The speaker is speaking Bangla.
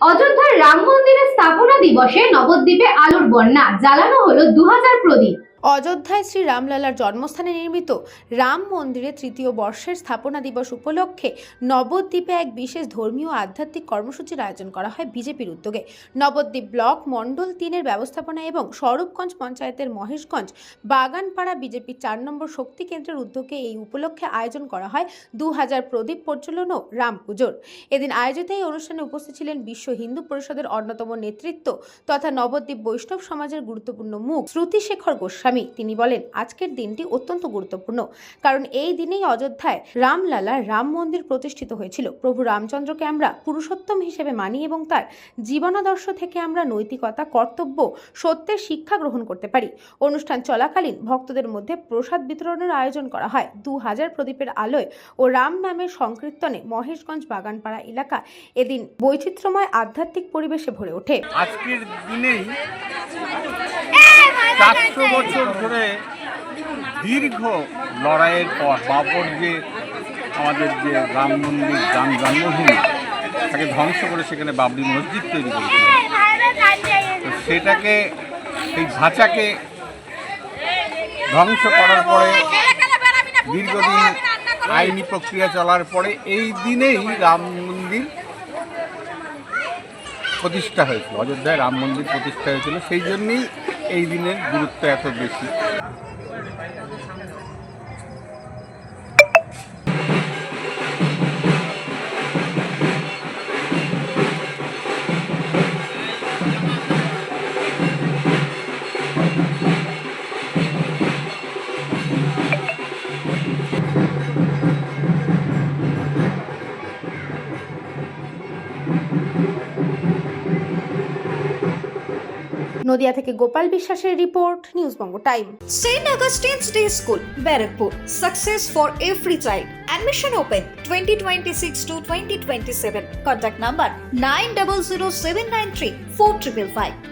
অযোধ্যার রাম মন্দিরের স্থাপনা দিবসে নবদ্বীপে আলোর বন্যা, জ্বালানো হলো 2000 প্রদীপ। অযোধ্যায় শ্রী রামলালার জন্মস্থানে নির্মিত রাম মন্দিরে তৃতীয় বর্ষের স্থাপনা দিবস উপলক্ষে নবদ্বীপে এক বিশেষ ধর্মীয় আধ্যাত্মিক কর্মসূচির আয়োজন করা হয় বিজেপির উদ্যোগে। নবদ্বীপ ব্লক মণ্ডল 3-এর ব্যবস্থাপনা এবং স্বরূপগঞ্জ পঞ্চায়েতের মহেশগঞ্জ বাগানপাড়া বিজেপি 4 নম্বর শক্তি কেন্দ্রের উদ্যোগে এই উপলক্ষে আয়োজন করা হয় 2000 প্রদীপ প্রজ্বলন ও রাম পুজোর। এদিন আয়োজিত এই অনুষ্ঠানে উপস্থিত ছিলেন বিশ্ব হিন্দু পরিষদের অন্যতম নেতৃত্ব তথা নবদ্বীপ বৈষ্ণব সমাজের গুরুত্বপূর্ণ মুখ শ্রুতিশেখর গোস্বামী। তিনি বলেন, আজকের দিনটি অত্যন্ত গুরুত্বপূর্ণ, কারণ এই দিনেই অযোধ্যায় রামলালা রাম মন্দির প্রতিষ্ঠিত হয়েছিল। প্রভু রামচন্দ্রকে আমরা পুরুষোত্তম হিসেবে মানি এবং তার জীবনাদর্শ থেকে আমরা নৈতিকতা, কর্তব্য, সত্যের শিক্ষা গ্রহণ করতে পারি। অনুষ্ঠান চলাকালীন ভক্তদের মধ্যে প্রসাদ বিতরণের আয়োজন করা হয়। 2000 প্রদীপের আলোয় ও রাম নামের সংকীর্তনে মহেশগঞ্জ বাগানপাড়া এলাকা এদিন বৈচিত্র্যময় আধ্যাত্মিক পরিবেশে ভরে ওঠে। আজকের দিনেই 400 বছর ধরে দীর্ঘ লড়াইয়ের পর বাবর যে আমাদের যে রাম মন্দির জন্মভূমি তাকে ধ্বংস করে সেখানে বাবরি মসজিদ তৈরি করেছিলেন। তো সেটাকে সেই ধাঁচাকে ধ্বংস করার পরে দীর্ঘদিন আইনি প্রক্রিয়া চলার পরে এই দিনেই রাম মন্দির প্রতিষ্ঠা হয়েছিল, অযোধ্যায় রাম মন্দির প্রতিষ্ঠা হয়েছিল। সেই জন্যই এই দিনের গুরুত্ব এত বেশি। নদিয়া থেকে গোপাল বিশ্বাসের report, news Banga time. St. Augustine's Day School, Barrackpur. Success for every child. Admission open 2026 to 2027. Contact number 900793 4555.